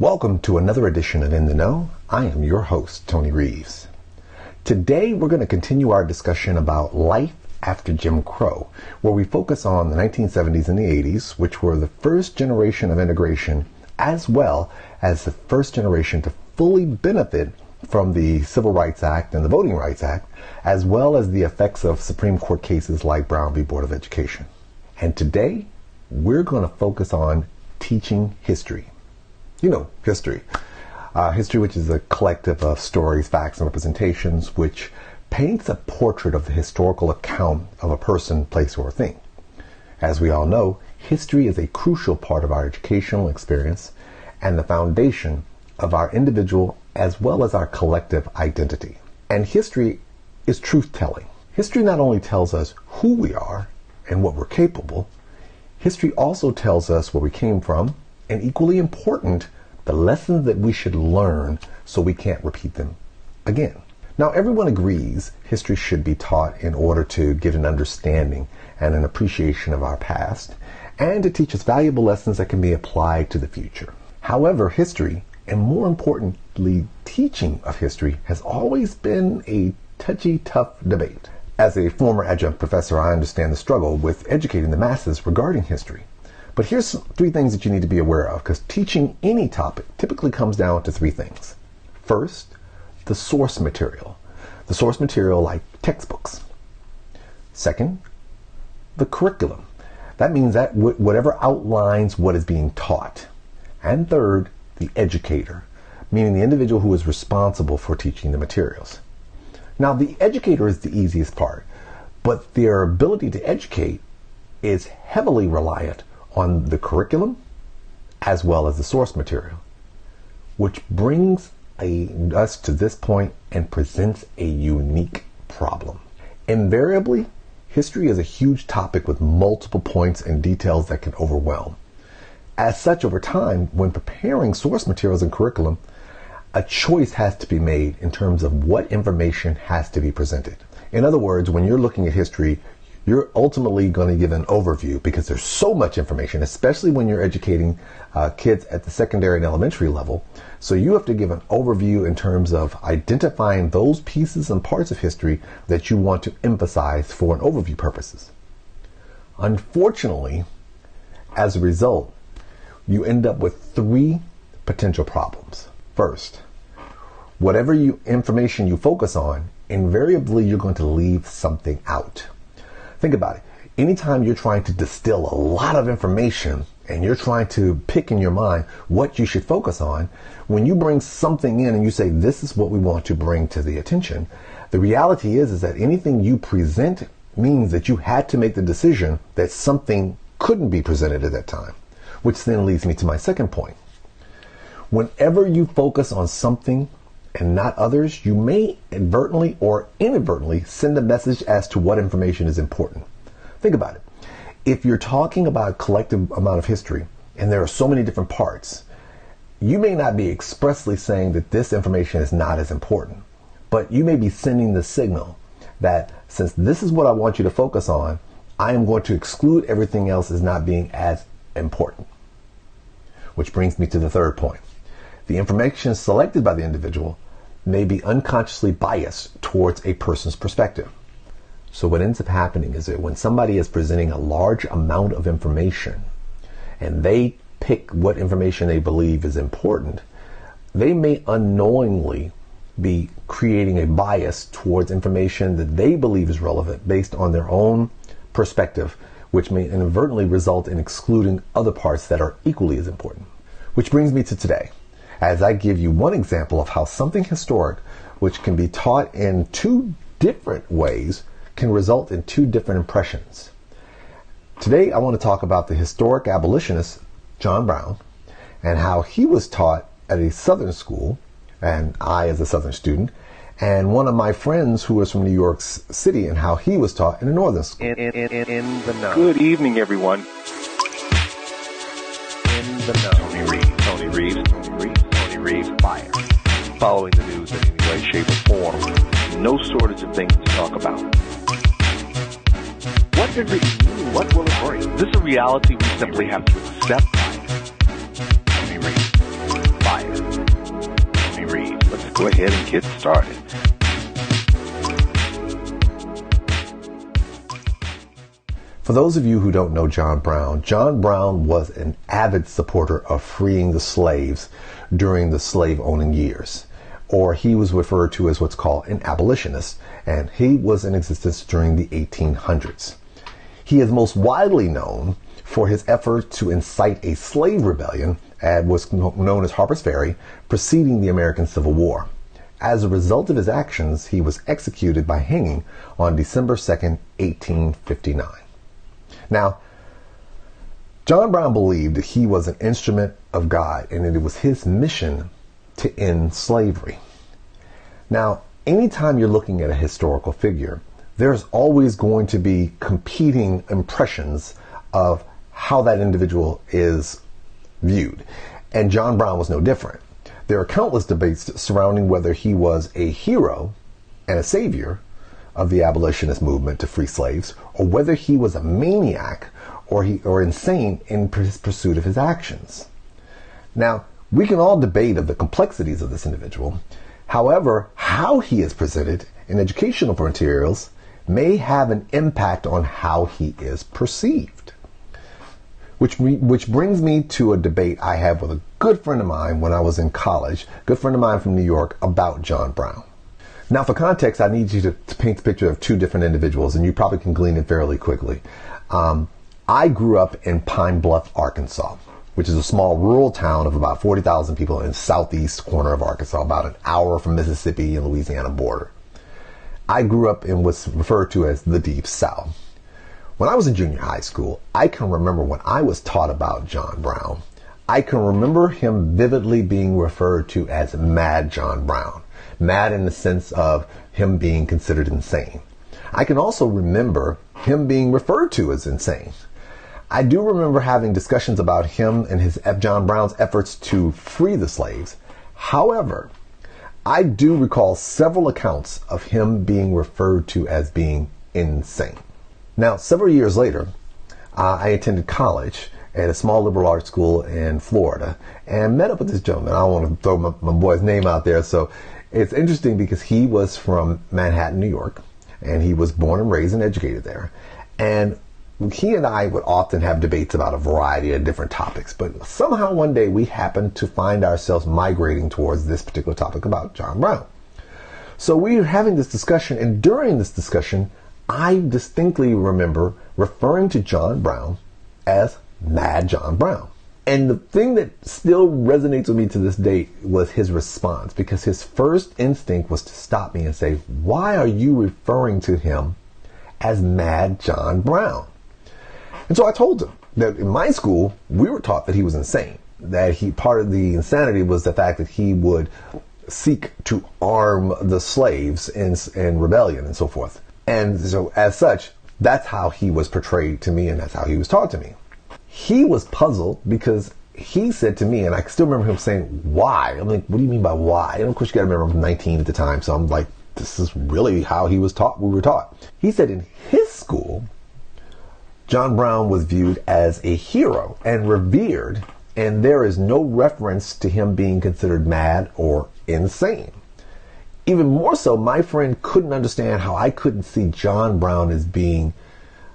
Welcome to another edition of In the Know. I am your host, Tony Reeves. Today we're going to continue our discussion about life after Jim Crow, where we focus on the 1970s and the 80s, which were the first generation of integration, as well as the first generation to fully benefit from the Civil Rights Act and the Voting Rights Act, as well as the effects of Supreme Court cases like Brown v. Board of Education. And today, we're going to focus on teaching history. You know, history. History, which is a collective of stories, facts, and representations, which paints a portrait of the historical account of a person, place, or thing. As we all know, history is a crucial part of our educational experience and the foundation of our individual as well as our collective identity. And history is truth-telling. History not only tells us who we are and what we're capable, history also tells us where we came from, and equally important, the lessons that we should learn so we can't repeat them again. Now, everyone agrees history should be taught in order to get an understanding and an appreciation of our past, and to teach us valuable lessons that can be applied to the future. However, history, and more importantly, teaching of history, has always been a touchy, tough debate. As a former adjunct professor, I understand the struggle with educating the masses regarding history. But here's three things that you need to be aware of, because teaching any topic typically comes down to three things. First, the source material. The source material like textbooks. Second, the curriculum. That means that whatever outlines what is being taught. And third, the educator, meaning the individual who is responsible for teaching the materials. Now, the educator is the easiest part, but their ability to educate is heavily reliant on the curriculum as well as the source material, which brings us to this point and presents a unique problem. Invariably, history is a huge topic with multiple points and details that can overwhelm. As such, over time, when preparing source materials and curriculum, a choice has to be made in terms of what information has to be presented. In other words, when you're looking at history, you're ultimately going to give an overview because there's so much information, especially when you're educating kids at the secondary and elementary level. So you have to give an overview in terms of identifying those pieces and parts of history that you want to emphasize for an overview purposes. Unfortunately, as a result, you end up with three potential problems. First, whatever information you focus on, invariably you're going to leave something out. Think about it. Anytime you're trying to distill a lot of information and you're trying to pick in your mind what you should focus on, when you bring something in and you say, this is what we want to bring to the attention, the reality is that anything you present means that you had to make the decision that something couldn't be presented at that time, which then leads me to my second point. Whenever you focus on something and not others, you may advertently or inadvertently send a message as to what information is important. Think about it. If you're talking about a collective amount of history and there are so many different parts, you may not be expressly saying that this information is not as important, but you may be sending the signal that since this is what I want you to focus on, I am going to exclude everything else as not being as important. Which brings me to the third point. The information selected by the individual may be unconsciously biased towards a person's perspective. So what ends up happening is that when somebody is presenting a large amount of information and they pick what information they believe is important, they may unknowingly be creating a bias towards information that they believe is relevant based on their own perspective, which may inadvertently result in excluding other parts that are equally as important. Which brings me to today, as I give you one example of how something historic, which can be taught in two different ways, can result in two different impressions. Today, I want to talk about the historic abolitionist, John Brown, and how he was taught at a Southern school, and I as a Southern student, and one of my friends who was from New York City, and how he was taught in a Northern school. In the know. Good evening, everyone. In the know. Tony Reeves, fire. Following the news in any way, shape, or form. No shortage of things to talk about. What did it mean? What will it bring? This is a reality we simply have to accept. Tony Reeves, fire. go ahead and get started. For those of you who don't know John Brown was an avid supporter of freeing the slaves during the slave-owning years, or he was referred to as what's called an abolitionist, and he was in existence during the 1800s. He is most widely known for his effort to incite a slave rebellion, as was known as Harper's Ferry, preceding the American Civil War. As a result of his actions, he was executed by hanging on December 2nd, 1859. Now, John Brown believed that he was an instrument of God and that it was his mission to end slavery. Now, anytime you're looking at a historical figure, there's always going to be competing impressions of how that individual is viewed. And John Brown was no different. There are countless debates surrounding whether he was a hero and a savior of the abolitionist movement to free slaves, or whether he was a maniac or insane in his pursuit of his actions. Now, we can all debate of the complexities of this individual. However, how he is presented in educational materials may have an impact on how he is perceived. Which brings me to a debate I had with a good friend of mine when I was in college, good friend of mine from New York, about John Brown. Now, for context, I need you to paint the picture of two different individuals, and you probably can glean it fairly quickly. I grew up in Pine Bluff, Arkansas, which is a small rural town of about 40,000 people in the southeast corner of Arkansas, about an hour from Mississippi and Louisiana border. I grew up in what's referred to as the Deep South. When I was in junior high school, I can remember when I was taught about John Brown, I can remember him vividly being referred to as Mad John Brown. Mad in the sense of him being considered insane. I can also remember him being referred to as insane. I do remember having discussions about him and John Brown's efforts to free the slaves. However, I do recall several accounts of him being referred to as being insane. Now, several years later, I attended college at a small liberal arts school in Florida and met up with this gentleman. I don't want to throw my boy's name out there, so it's interesting because he was from Manhattan, New York, and he was born and raised and educated there. And he and I would often have debates about a variety of different topics, but somehow one day we happened to find ourselves migrating towards this particular topic about John Brown. So we were having this discussion, and during this discussion, I distinctly remember referring to John Brown as Mad John Brown. And the thing that still resonates with me to this day was his response, because his first instinct was to stop me and say, why are you referring to him as Mad John Brown? And so I told him that in my school, we were taught that he was insane, that part of the insanity was the fact that he would seek to arm the slaves in rebellion and so forth. And so as such, that's how he was portrayed to me, and that's how he was taught to me. He was puzzled because he said to me, and I still remember him saying, why? I'm like, what do you mean by why? And of course, you gotta remember I'm 19 at the time, so I'm like, this is really how he was taught, we were taught. He said in his school, John Brown was viewed as a hero and revered, and there is no reference to him being considered mad or insane. Even more so, my friend couldn't understand how I couldn't see John Brown as being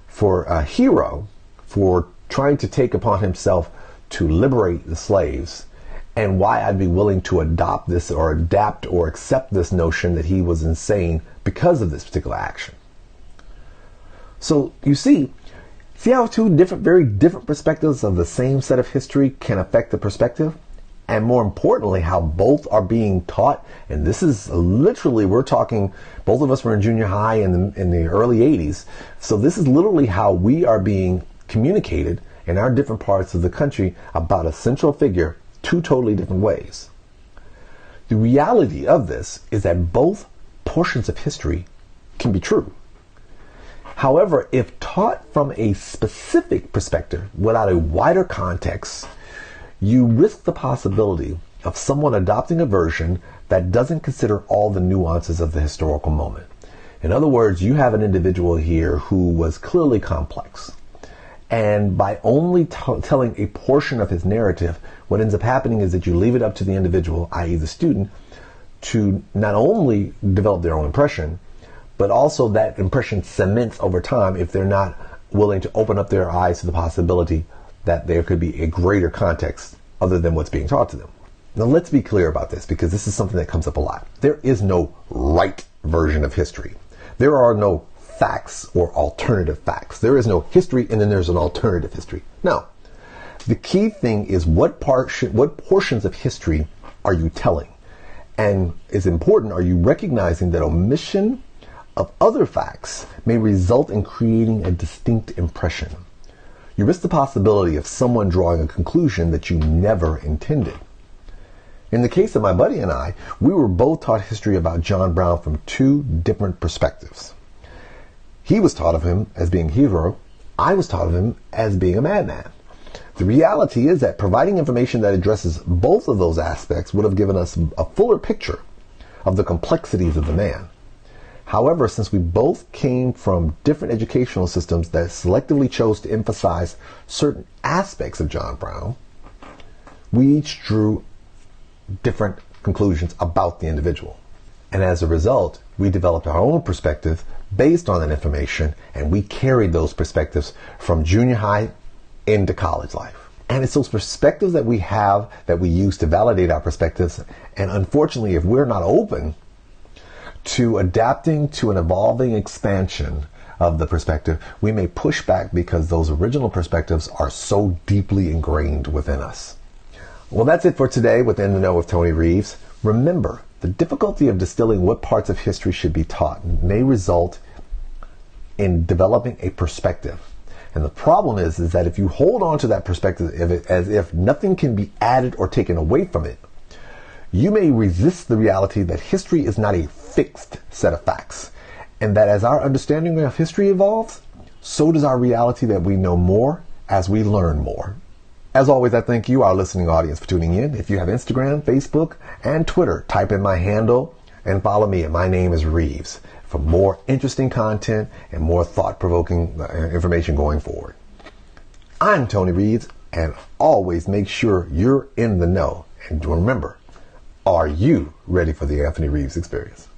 for a hero, for trying to take upon himself to liberate the slaves, and why I'd be willing to adopt this or adapt or accept this notion that he was insane because of this particular action. So you see how two very different perspectives of the same set of history can affect the perspective? And more importantly, how both are being taught. And this is literally, we're talking, both of us were in junior high in the early 80s. So this is literally how we are being communicated in our different parts of the country about a central figure, two totally different ways. The reality of this is that both portions of history can be true. However, if taught from a specific perspective without a wider context, you risk the possibility of someone adopting a version that doesn't consider all the nuances of the historical moment. In other words, you have an individual here who was clearly complex. And by only telling a portion of his narrative, what ends up happening is that you leave it up to the individual, i.e. the student, to not only develop their own impression, but also that impression cements over time if they're not willing to open up their eyes to the possibility that there could be a greater context other than what's being taught to them. Now let's be clear about this, because this is something that comes up a lot. There is no right version of history. There are no facts or alternative facts. There is no history and then there's an alternative history. No. The key thing is what portions of history are you telling? And is important, are you recognizing that omission of other facts may result in creating a distinct impression? You risk the possibility of someone drawing a conclusion that you never intended. In the case of my buddy and I, we were both taught history about John Brown from two different perspectives. He was taught of him as being a hero. I was taught of him as being a madman. The reality is that providing information that addresses both of those aspects would have given us a fuller picture of the complexities of the man. However, since we both came from different educational systems that selectively chose to emphasize certain aspects of John Brown, we each drew different conclusions about the individual. And as a result, we developed our own perspective based on that information, and we carried those perspectives from junior high into college life. And it's those perspectives that we have that we use to validate our perspectives. And unfortunately, if we're not open to adapting to an evolving expansion of the perspective, we may push back because those original perspectives are so deeply ingrained within us. Well, that's it for today with In the Know with Tony Reeves. Remember, the difficulty of distilling what parts of history should be taught may result in developing a perspective. And the problem is that if you hold on to that perspective as if nothing can be added or taken away from it, you may resist the reality that history is not a fixed set of facts, and that as our understanding of history evolves, so does our reality that we know more as we learn more. As always, I thank you, our listening audience, for tuning in. If you have Instagram, Facebook, and Twitter, type in my handle and follow me. And my name is Reeves for more interesting content and more thought-provoking information going forward. I'm Tony Reeves, and always make sure you're in the know. And remember, are you ready for the Anthony Reeves experience?